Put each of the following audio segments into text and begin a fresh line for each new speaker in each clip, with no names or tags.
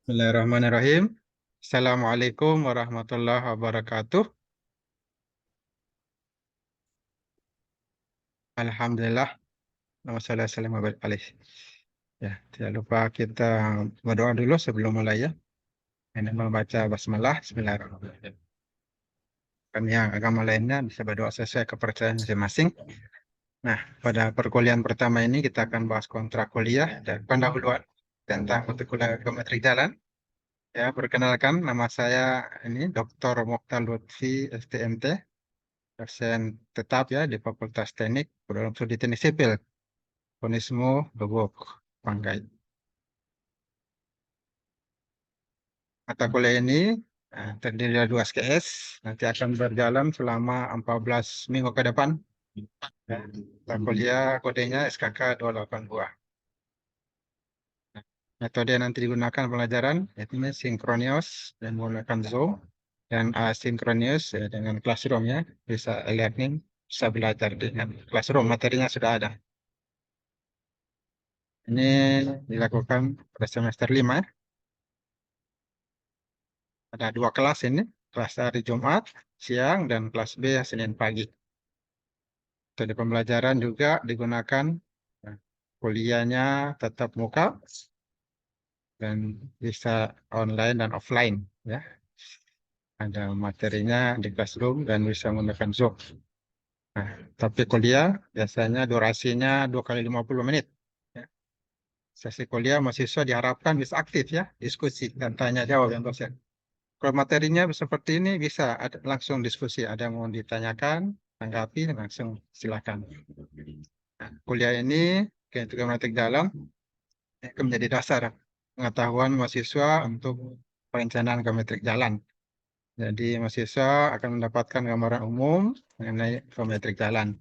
Bismillahirrahmanirrahim. Assalamualaikum warahmatullahi wabarakatuh. Alhamdulillah. Nama saya Salim Abad Alif. Ya, tidak lupa kita berdoa dulu sebelum mulai ya. Ini membaca basmalah. Bismillahirrahmanirrahim. Dan yang agama lainnya bisa berdoa sesuai kepercayaan masing-masing. Nah, pada perkuliahan pertama ini kita akan bahas kontrak kuliah dan pendahuluan tentang mata kuliah geometri jalan. Ya, perkenalkan nama saya ini Dr. Mokhtar Lutfi STMT. Dosen tetap ya di Fakultas Teknik Program Studi Teknik Sipil Unismu Lubuk Banggai. Mata kuliah ini terdiri dari 2 SKS, nanti akan berjalan selama 14 minggu ke depan. Ya, mata kuliah kodenya SKK 282. Nah, metode yang nanti digunakan pelajaran yaitu sinkronis dan menggunakan Zoom, dan asinkronis ya, dengan classroom ya, bisa e-learning, bisa belajar dengan classroom, materinya sudah ada. Ini dilakukan pada semester 5 ya. Ada 2 kelas ini, kelas hari Jumat siang dan kelas B Senin pagi. Metode pembelajaran juga digunakan, nah, kuliahnya tetap muka dan bisa online dan offline ya. Ada materinya di classroom dan bisa menggunakan Zoom. Nah, tapi kuliah biasanya durasinya 2 kali 50 menit. Ya. Sesi kuliah mahasiswa diharapkan bisa aktif ya, diskusi dan tanya jawab yang dosen. Kalau materinya seperti ini bisa langsung diskusi, ada yang mau ditanyakan, tanggapi, langsung silakan. Nah, kuliah ini untuk geometrik dalam akan menjadi dasar pengetahuan mahasiswa untuk perencanaan geometrik jalan. Jadi mahasiswa akan mendapatkan gambaran umum mengenai geometrik jalan.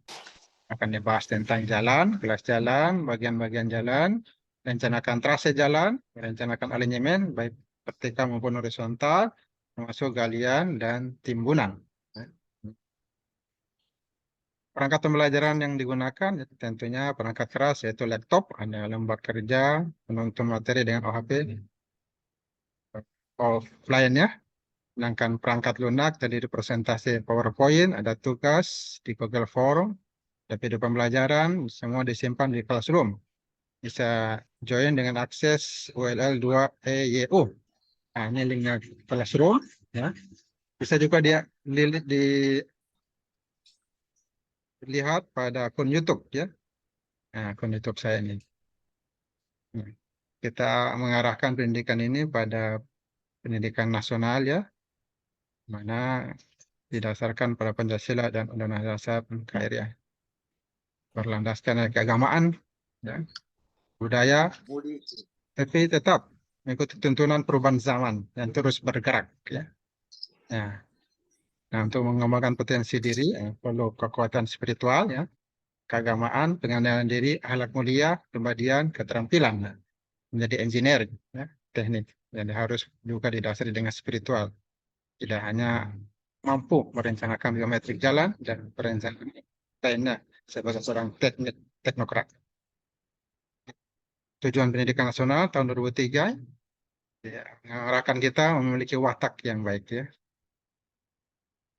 Akan dibahas tentang jalan, kelas jalan, bagian-bagian jalan, rencanakan trase jalan, merencanakan alinyemen baik vertikal maupun horizontal, termasuk galian dan timbunan. Perangkat pembelajaran yang digunakan tentunya perangkat keras yaitu laptop, ada lembar kerja, penonton materi dengan OHP, offline ya. Sedangkan perangkat lunak terdiri presentasi PowerPoint, ada tugas di Google Form, ada video pembelajaran, semua disimpan di Classroom. Bisa join dengan akses URL 2EYU. Nah, ini linknya Classroom ya. Bisa juga dia dilihat pada akun YouTube ya. Nah, akun YouTube saya ini. Nah, kita mengarahkan pendidikan ini pada pendidikan nasional ya, mana didasarkan pada Pancasila dan Undang-Undang Dasar NKRI ya. Berlandaskan keagamaan, ya, budaya, tapi tetap mengikuti tuntunan perubahan zaman yang terus bergerak ya. Nah, untuk mengembangkan potensi diri perlu kekuatan spiritual ya, keagamaan, pengendalian diri, akhlak mulia, kepribadian, keterampilan. Nah, menjadi engineer ya, teknik. Jadi harus juga didasari dengan spiritual. Tidak hanya mampu merencanakan geometrik jalan dan perencanaan lainnya sebagai seorang teknokrat. Tujuan pendidikan nasional tahun 2003 ya, mengarahkan kita memiliki watak yang baik ya,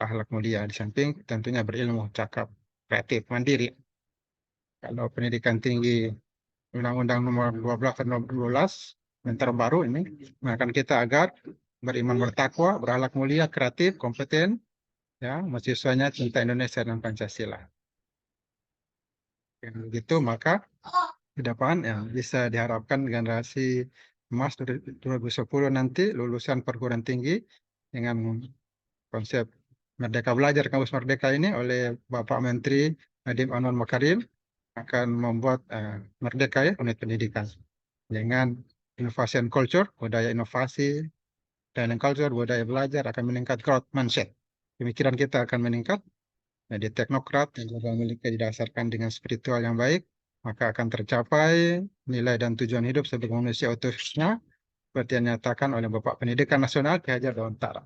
akhlak mulia, di samping tentunya berilmu, cakap, kreatif, mandiri. Kalau pendidikan tinggi Undang-Undang Nomor 12 Tahun 2012 yang terbaru ini mengarahkan kita agar beriman bertakwa, berakhlak mulia, kreatif, kompeten, ya, mahasiswanya cinta Indonesia dan Pancasila. Dengan begitu maka ke depan ya bisa diharapkan generasi emas 2010 nanti lulusan perguruan tinggi dengan konsep Merdeka Belajar Kampus Merdeka ini oleh Bapak Menteri Nadiem Anwar Makarim akan membuat Merdeka ya, unit pendidikan dengan inovasi and culture, budaya inovasi, dan culture, budaya belajar akan meningkat, growth mindset. Pemikiran kita akan meningkat, jadi teknokrat yang juga memiliki didasarkan dengan spiritual yang baik, maka akan tercapai nilai dan tujuan hidup sebagai manusia utuhnya, seperti yang dinyatakan oleh Bapak Pendidikan Nasional Ki Hajar Dewantara.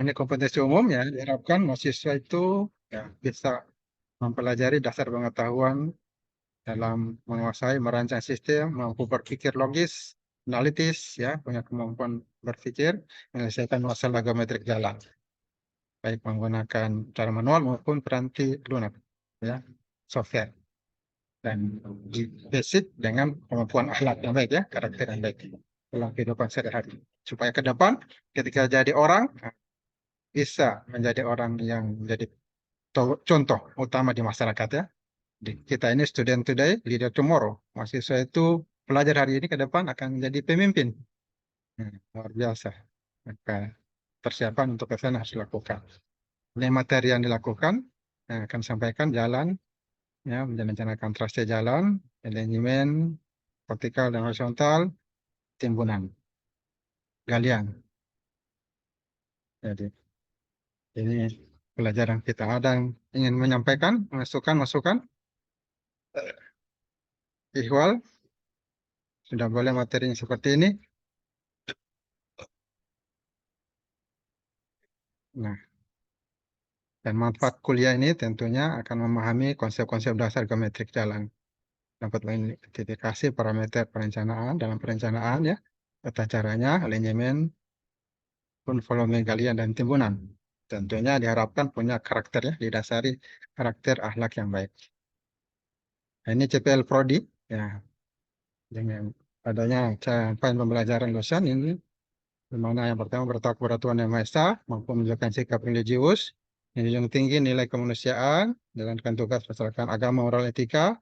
Ini kompetensi umum ya, diharapkan mahasiswa itu ya, bisa mempelajari dasar pengetahuan dalam menguasai merancang sistem, mampu berpikir logis, analitis, ya, punya kemampuan berpikir, menyelesaikan masalah geometrik jalan, baik menggunakan cara manual maupun peranti lunak, ya, software, dan di basic dengan kemampuan akhlak yang baik, ya, karakter yang baik dalam kehidupan sehari-hari. Supaya ke depan ketika jadi orang bisa menjadi orang yang menjadi contoh utama di masyarakat, ya. Kita ini student today, leader tomorrow. Mahasiswa itu pelajar hari ini ke depan akan menjadi pemimpin. Luar biasa. Maka persiapan untuk ke sana harus dilakukan. Ini materi yang dilakukan, akan sampaikan jalan, ya, merencanakan trase jalan, manajemen, vertikal dan horizontal, timbunan, galian. Jadi ini pelajaran kita. Ada yang ingin menyampaikan, masukan, Ihwal, sudah boleh materinya seperti ini. Nah, dan manfaat kuliah ini tentunya akan memahami konsep-konsep dasar geometrik jalan. Dapat mengidentifikasi parameter perencanaan dalam perencanaan, ya, tata caranya, alinyemen, pun volume galian dan timbunan. Tentunya diharapkan punya karakter, ya, didasari karakter akhlak yang baik. Nah, ini CPL Prodi, ya, dengan adanya capaian pembelajaran dosen ini, di mana yang pertama bertakwa kepada Tuhan Yang Maha Esa, mampu menunjukkan sikap religius, yang tinggi nilai kemanusiaan, jalankan tugas berdasarkan agama, moral, etika,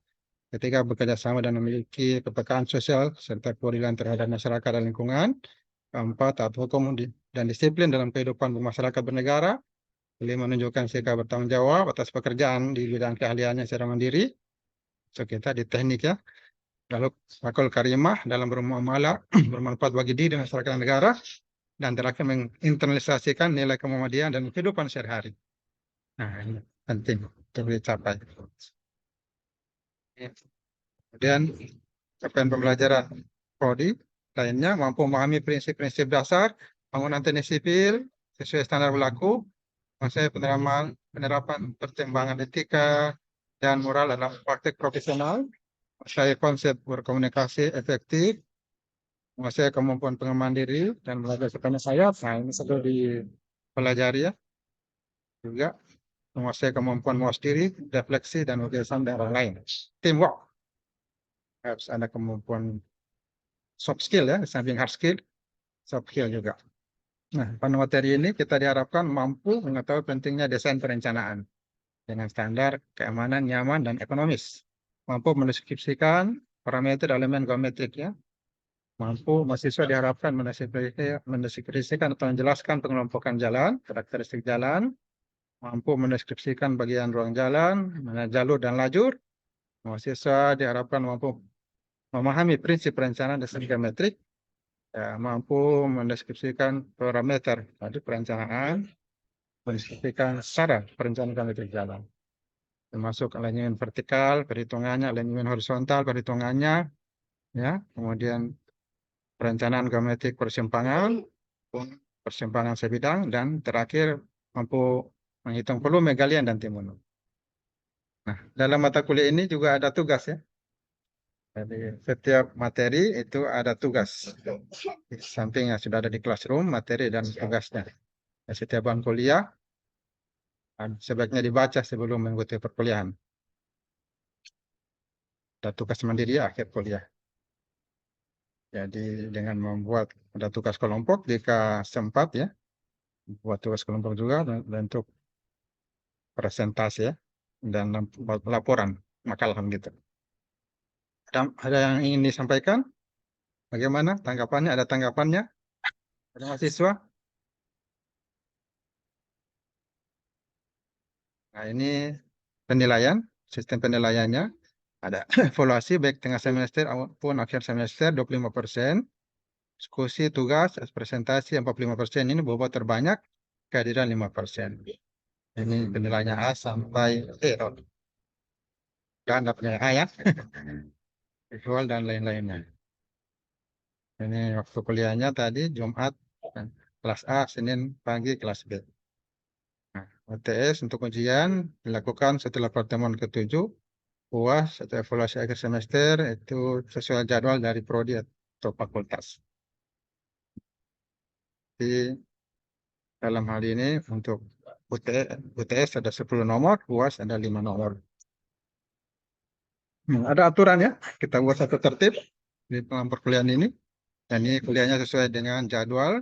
ketiga bekerja sama dan memiliki kepekaan sosial serta kepedulian terhadap masyarakat dan lingkungan, keempat taat hukum dan disiplin dalam kehidupan bermasyarakat bernegara, kelima menunjukkan sikap bertanggung jawab atas pekerjaan di bidang keahliannya secara mandiri, so kita di teknik, ya, lalu akal karimah dalam bermuamalah bermanfaat bagi diri dan masyarakat dan negara, dan terakhir menginternalisasikan nilai kemuhamadian dan kehidupan sehari-hari. Nah, ini penting untuk dicapai. Kemudian capaian pembelajaran prodi lainnya mampu memahami prinsip-prinsip dasar bangunan teknik sipil sesuai standar berlaku, maksudnya penerapan pertimbangan etika dan moral dalam praktik profesional, saya konsep berkomunikasi efektif, menguasai kemampuan pengembangan diri dan belajar sepenuhnya sayap. Nah, ini perlu dipelajari, ya, juga menguasai kemampuan muas diri, refleksi dan bekerjasama dengan orang lain. Teamwork, harus ada kemampuan soft skill, ya, di samping hard skill, soft skill juga. Nah, pada materi ini kita diharapkan mampu mengetahui pentingnya desain perencanaan dengan standar keamanan, nyaman, dan ekonomis. Mampu mendeskripsikan parameter elemen geometrik, ya. Mampu mahasiswa diharapkan mendeskripsikan atau menjelaskan pengelompokan jalan, karakteristik jalan, mampu mendeskripsikan bagian ruang jalan, mana jalur dan lajur. Mahasiswa diharapkan mampu memahami prinsip perencanaan desain geometrik, ya, mampu mendeskripsikan parameter tadi perencanaan, mendeskripsikan cara perencanaan geometrik jalan, termasuk alinyemen vertikal, perhitungannya, alinyemen horizontal, perhitungannya, ya, kemudian perencanaan geometrik persimpangan, persimpangan sebidang, dan terakhir mampu menghitung volume galian dan timbunan. Nah, dalam mata kuliah ini juga ada tugas, ya. Jadi setiap materi itu ada tugas. Di samping yang sudah ada di classroom, materi dan tugasnya. Dan setiap bahan kuliah sebaiknya dibaca sebelum mengikuti perkuliahan. Ada tugas mandiri akhir kuliah. Jadi dengan membuat ada tugas kelompok jika sempat, ya, buat tugas kelompok juga bentuk presentasi, ya, dan laporan makalah gitu. Ada yang ingin disampaikan? Bagaimana tanggapannya? Ada tanggapannya? Ada mahasiswa? Nah, ini penilaian, sistem penilaiannya. Ada evaluasi baik tengah semester maupun akhir semester 25%, diskusi, tugas, presentasi 45%, ini bobot terbanyak, kehadiran 5%. Ini penilaiannya A sampai E. Dan dapatnya A, ya. Visual dan lain-lainnya. Ini waktu kuliahnya tadi Jumat, kelas A, Senin pagi kelas B. Nah, UTS untuk ujian dilakukan setelah pertemuan ke-7, UAS atau evaluasi akhir semester itu sesuai jadwal dari prodi atau fakultas. Di dalam hal ini untuk UTS ada 10 nomor, UAS ada 5 nomor. Ada aturan ya, kita buat satu tertib di dalam perkuliahan ini. Dan ini kuliahnya sesuai dengan jadwal.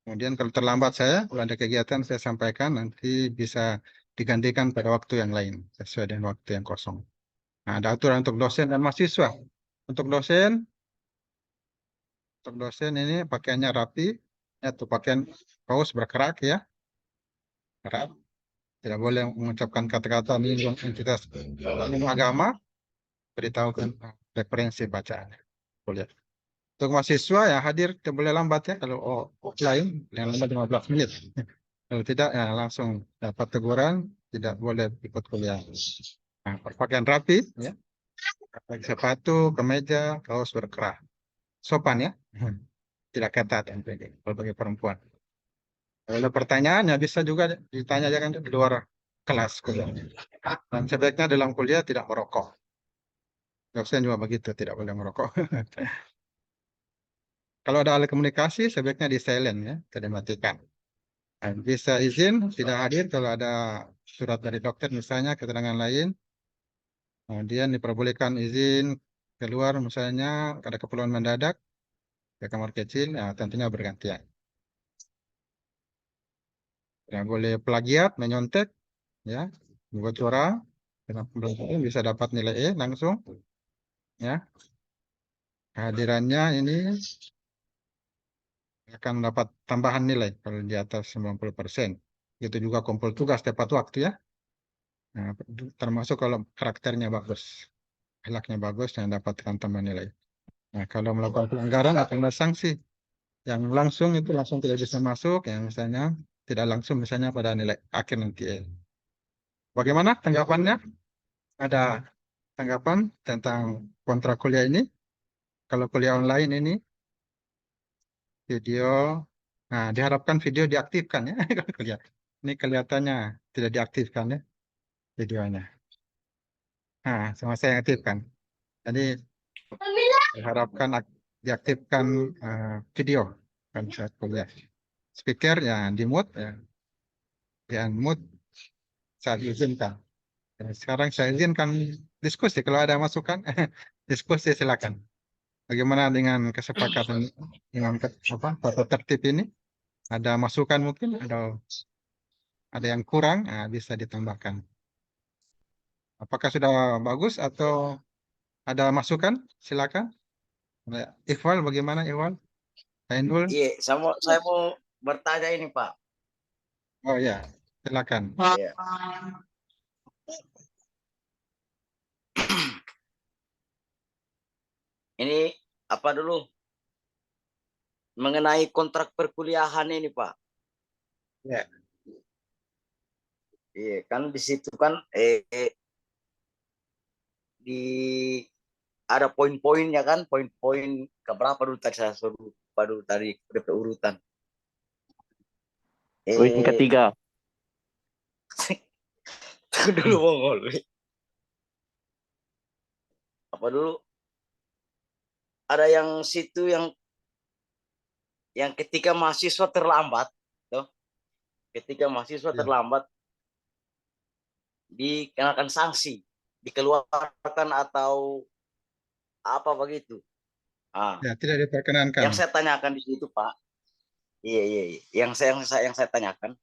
Kemudian kalau terlambat kalau ada kegiatan saya sampaikan, nanti bisa digantikan pada waktu yang lain, sesuai dengan waktu yang kosong. Nah, ada aturan untuk dosen dan mahasiswa. Untuk dosen ini pakaiannya rapi, atau pakaian kaos berkerak ya, kerak. Tidak boleh mengucapkan kata-kata menyinggung entitas agama, beritahukan referensi bacaan kuliah. Untuk mahasiswa ya hadir tidak boleh lambat ya, kalau offline yang lambat 15 menit. Kalau tidak ya langsung dapat teguran, tidak boleh ikut kuliah. Nah, berpakaian rapi ya, pakai sepatu, kemeja, kaos berkerah. Sopan ya. Tidak ketat tentunya kalau bagi perempuan. Kalau ada pertanyaan ya bisa juga ditanya jangan di luar kelas kuliah. Dan sebaiknya dalam kuliah tidak merokok. Dosen juga begitu, tidak boleh merokok. Kalau ada alat komunikasi sebaiknya di silent ya, tidak dimatikan. Dan bisa izin tidak hadir kalau ada surat dari dokter misalnya, keterangan lain. Kemudian diperbolehkan izin keluar misalnya ada keperluan mendadak ke kamar kecil, ya, tentunya bergantian. Tidak boleh plagiat, menyontek, ya, membuat curang. Dengan pembelajaran bisa dapat nilai E langsung, ya. Kehadirannya ini akan mendapat tambahan nilai kalau di atas 90%. Itu juga kumpul tugas tepat waktu ya. Nah, termasuk kalau karakternya bagus, akhlaknya bagus, yang dapatkan tambahan nilai. Nah, kalau melakukan pelanggaran akan ada sanksi. Yang langsung itu langsung tidak bisa masuk, yang misalnya tidak langsung misalnya pada nilai akhir nanti. Bagaimana tanggapannya? Ada tanggapan tentang kontrak kuliah ini? Kalau kuliah online ini, video, nah diharapkan video diaktifkan ya. Kalau kuliah. Ini kelihatannya tidak diaktifkan ya videonya. Nah, sama saya yang aktifkan. Jadi diharapkan diaktifkan video kan saat kuliah. Speaker ya di mute ya, di unmute saat diizinkan. Dan sekarang saya izinkan diskusi kalau ada masukan, diskusi silakan. Bagaimana dengan kesepakatan dengan tata tertib ini? Ada masukan mungkin, ada yang kurang, bisa ditambahkan. Apakah sudah bagus atau ada masukan? Silakan. Ikhwal, bagaimana Ikhwal? Ainul?
Iya, saya mau bertanya ini Pak.
Oh ya, silakan.
Iya. Ini apa dulu? Mengenai kontrak perkuliahan ini Pak.
Ya.
Iya, kan di situ kan di ada poin-poinnya kan, poin-poin keberapa dulu tadi saya suruh baru tadi DP urutan.
Poin ketiga.
Tunggu dulu Mongol. Apa dulu? Ada yang situ yang ketika mahasiswa terlambat, tuh. Ketika mahasiswa terlambat dikenakan sanksi, dikeluarkan atau apa begitu.
Ya, tidak diperkenankan.
Yang saya tanyakan di situ Pak, iya. Yang saya tanyakan,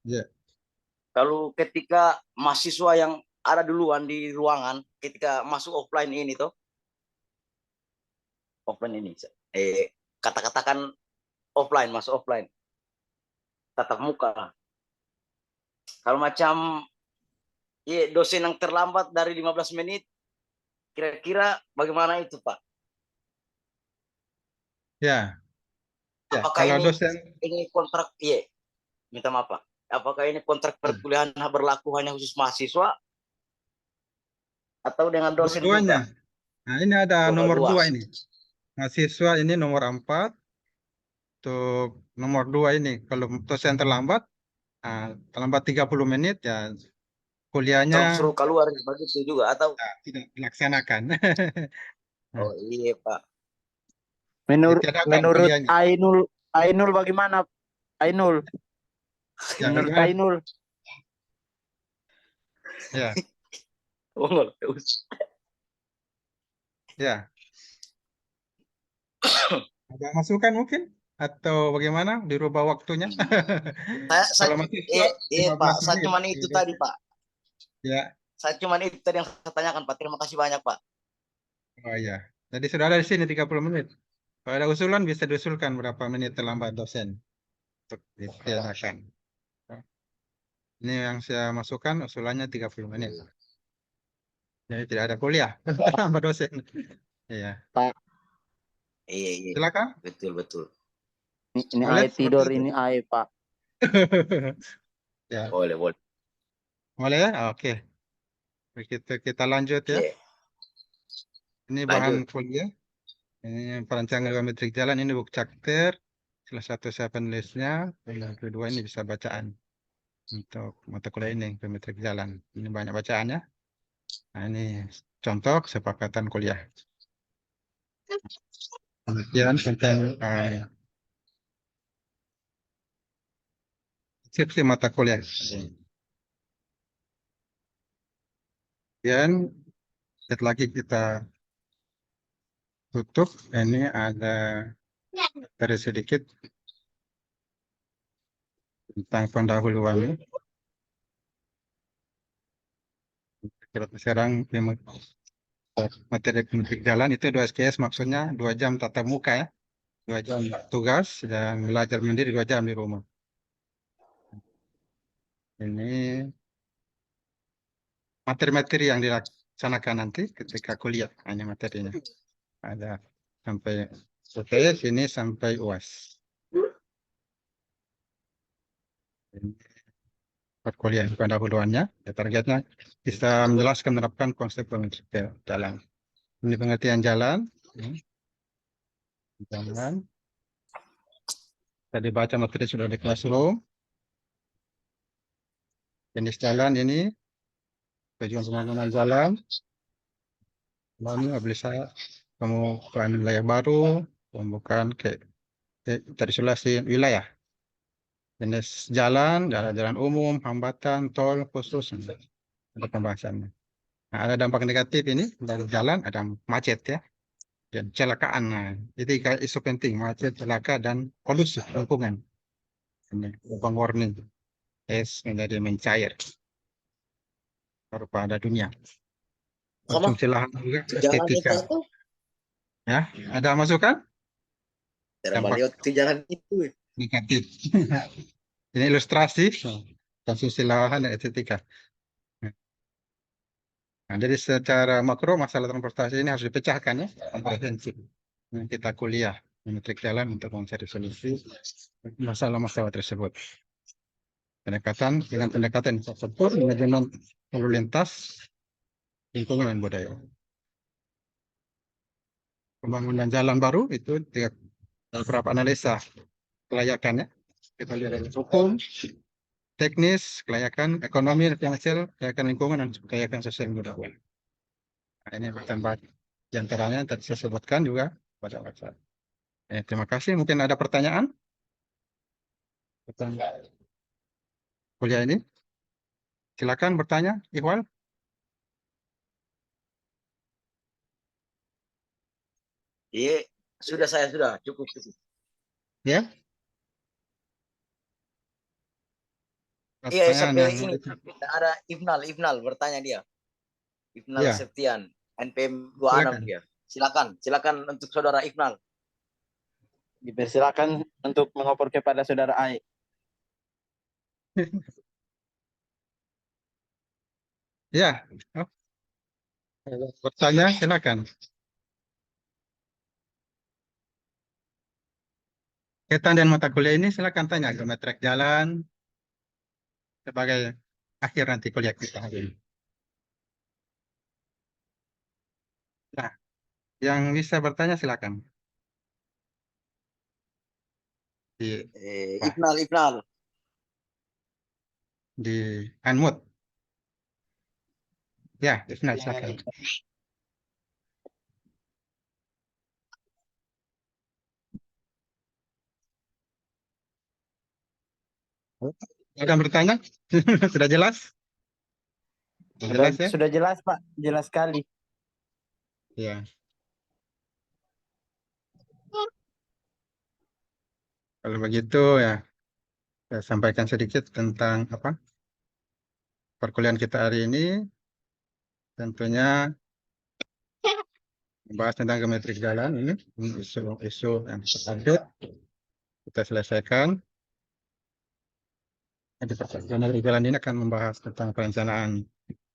Ya.
kalau ketika mahasiswa yang ada duluan di ruangan, ketika masuk offline ini tuh, offline ini, kata-katakan offline, masuk offline, tatap muka. Kalau macam dosen yang terlambat dari 15 menit, kira-kira bagaimana itu Pak?
Ya.
Apakah
kalau
ini kontrak, minta maaf Pak. Apakah ini kontrak perkuliahan berlaku hanya khusus mahasiswa atau dengan dosen
dua-duanya.
juga?
Nah, ini ada nomor 2
Dua-dua.
ini. Mahasiswa ini nomor 4. Untuk nomor 2 ini, kalau dosen terlambat, terlambat 30 menit, ya kuliahnya
Suruh keluar begitu juga atau
tidak dilaksanakan.
oh iya Pak.
Ditiadakan
menurut
kuliahnya.
Ainul bagaimana? Ainul,
Ya,
menurut
bagaimana?
Ainul.
Ya,
Oh, nggak usah.
ya. Ada masukan mungkin? Atau bagaimana? Dirubah waktunya?
Saya,
Kalau mahasiswa,
Pak,
15
saya
menit.
cuman itu tadi, Pak.
Ya,
Saya cuman itu tadi yang saya tanyakan, Pak. Terima kasih banyak, Pak.
oh ya. Jadi sudah ada di sini 30 menit. Kalau ada usulan bisa diusulkan berapa menit terlambat dosen untuk ditiadakan. Ini yang saya masukkan usulannya 30 menit. Jadi tidak ada kuliah tambah dosen. Iya.
Pak,
Iya, iya.
Silakan.
Betul, betul.
ini
Boleh
Ai
seperti
tidur
itu.
ini Ai, Pak.
Ya,
Boleh, boleh.
boleh ya? Oke. Kita lanjut ya.
Oke,
Ini bahan
lanjut.
kuliah. Ini perancangan geometrik jalan. Ini buku chapter. Salah satu saya penulisnya. Dan yang kedua ini bisa bacaan. Untuk mata kuliah ini, geometrik jalan. Ini banyak bacaannya. Nah, ini contoh kesepakatan kuliah. Kemudian tentang deskripsi mata kuliah. Kemudian setelah lagi kita tutup, ini ada dari sedikit tentang pendahuluan. Sekarang materi geometrik jalan itu 2 SKS, maksudnya 2 jam tatap muka ya, 2 jam tugas dan belajar mandiri 2 jam di rumah. Ini materi-materi yang dilaksanakan nanti ketika kuliah, hanya materinya. Ada sampai UTS ini sampai UAS. Ini perkuliahan pendahuluannya, ya, targetnya bisa menjelaskan menerapkan konsep geometrik jalan. Ini pengertian jalan. Jalan. Tadi baca materi sudah di classroom. Jenis jalan ini, tujuan pembangunan jalan. Lalu bisa pembukaan wilayah baru, pembukaan terisolasi wilayah. Jenis jalan, jalan umum, hambatan, tol, khusus, ada pembahasannya. Nah, ada dampak negatif ini dari jalan, ada macet ya, dan kecelakaan. Nah, itu isu penting, macet, celaka, dan polusi lingkungan. Ini lubang warning, es menjadi mencair pada dunia.
Sama
Konsumsi lahan juga,
jalan
estetika.
itu
Ya, ada masukan?
terima
Dampak
lihat ke jalan itu.
negatif. Ini ilustrasi konsumsi lahan dan estetika. Nah, jadi secara makro masalah transportasi ini harus dipecahkan ya, komprehensif. Nah, kita kuliah memetrik jalan untuk mencari solusi masalah-masalah tersebut. Dengan pendekatan infrastruktur, manajemen lalu lintas, lingkungan dan budaya. Pembangunan jalan baru itu beberapa analisa kelayakannya. Kita lihat dari hukum, teknis, kelayakan ekonomi, finansial, kelayakan lingkungan, dan kelayakan sosial budaya. Nah, ini bertambah di antaranya tadi saya sebutkan juga pada WhatsApp. Terima kasih. Mungkin ada pertanyaan tentang kuliah ini. Silakan bertanya, Ikhwal.
Iya, saya sudah cukup.
Ya,
Iya,
pertanyaan
sampai
yang
ini ada Ifnal bertanya dia. Ifnal
ya,
Septian, NPM 26
silakan.
dia. Silakan untuk saudara Ifnal.
Dipersilakan untuk mengopor kepada saudara Ai.
Ya, oh, bertanya silakan. Kaitan dan mata kuliah ini silakan tanya geometrik jalan sebagai akhir nanti kuliah kita hari ini. Nah, yang bisa bertanya silakan. Di apa?
Ifnal.
Di unmute. Ya, Isna, silakan. Ada yang bertanya? Sudah jelas? Jelas ya?
Sudah jelas, Pak. Jelas sekali.
Ya. Kalau begitu ya, saya sampaikan sedikit tentang apa perkuliahan kita hari ini. Tentunya membahas tentang geometrik jalan ini isu-isu yang terupdate kita selesaikan. Jadi geometrik jalan ini akan membahas tentang perencanaan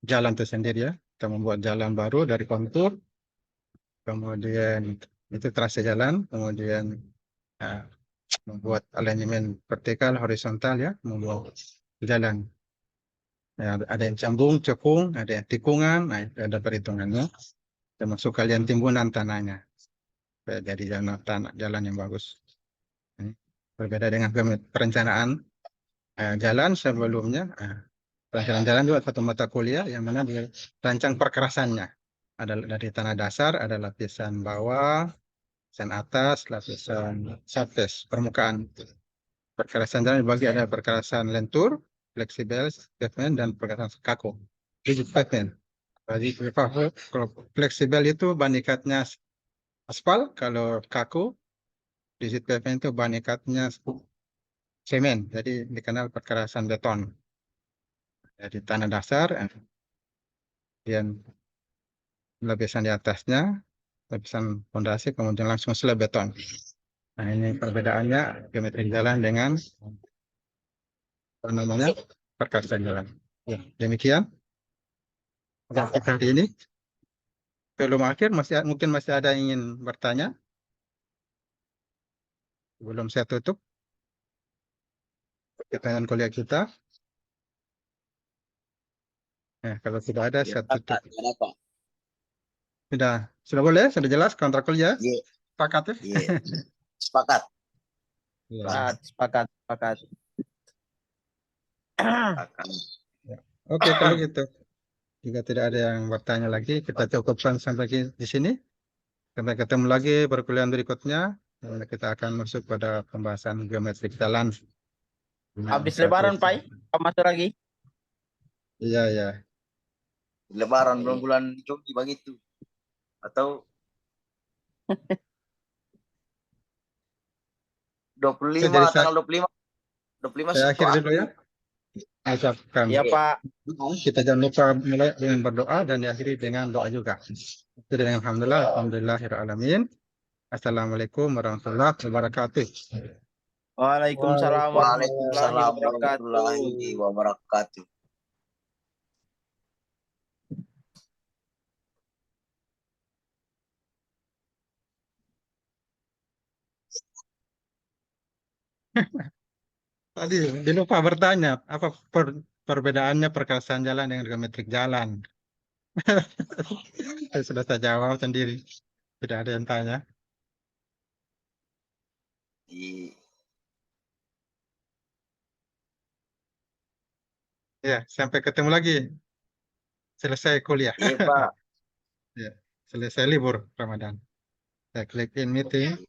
jalan itu sendiri ya. Kita membuat jalan baru dari kontur, kemudian itu trase jalan, kemudian eh, membuat alignment vertikal, horizontal ya, membuat jalan. Ya, ada yang cambung, cekung, ada yang tikungan, nah, itu ada perhitungannya. Termasuk kalian timbunan tanahnya, supaya jadi jalan yang bagus. Ini berbeda dengan perencanaan jalan sebelumnya. Perencanaan jalan juga satu mata kuliah yang mana dirancang perkerasannya. Ada dari tanah dasar, ada lapisan bawah, lapisan atas, lapisan surface, permukaan. Perkerasan jalan dibagi ada perkerasan lentur, fleksibel, pavement, dan perkerasan kaku. Rigid pavement. Jadi kalau fleksibel itu bahan ikatnya aspal, kalau kaku, rigid pavement itu bahan ikatnya semen, jadi dikenal perkerasan beton. Jadi tanah dasar, kemudian lapisan di atasnya, lapisan fondasi, kemudian langsung slab beton. Nah ini perbedaannya geometri jalan dengan apa namanya perkerasan jalan. Ya, demikian untuk kita hari ini. Belum akhir, mungkin masih ada yang ingin bertanya. Belum saya tutup pertanyaan kuliah kita. Kalau tidak ada,
Ya,
saya tutup.
ada Pak.
Sudah boleh? Sudah jelas kontrak kuliah?
Iya,
Sepakat ya?
iya. Sepakat.
Iya.
Sepakat, sepakat.
Sepakat.
Oke, kalau gitu. Jika tidak ada yang bertanya lagi, kita cukupkan sampai di sini. Sampai ketemu lagi perkuliahan berikutnya. Kita akan masuk pada pembahasan geometrik jalan.
Habis lebaran, Pak. Apa masuk lagi?
Iya, iya.
Lebaran bulan Juli begitu. Atau 25,
Jadi
tanggal 25. 25
saya akhir
Sabtu.
dulu ya. Saya ucapkan.
Iya, Pak.
Kita jangan lupa mulai dengan berdoa dan diakhiri dengan doa juga. Itu dengan alhamdulillahirrahmanirrahim. Assalamualaikum warahmatullahi wabarakatuh.
Waalaikumsalam warahmatullahi
Waalaikumsalam
wabarakatuh.
warahmatullahi wabarakatuh.
Tadi lupa bertanya, apa perbedaannya perkerasan jalan dengan geometrik jalan? Sudah saya jawab sendiri. Tidak ada yang tanya.
Iya.
Ya, sampai ketemu lagi. Selesai kuliah.
Iya, Pak.
Ya, selesai libur Ramadan. Saya klik in meeting.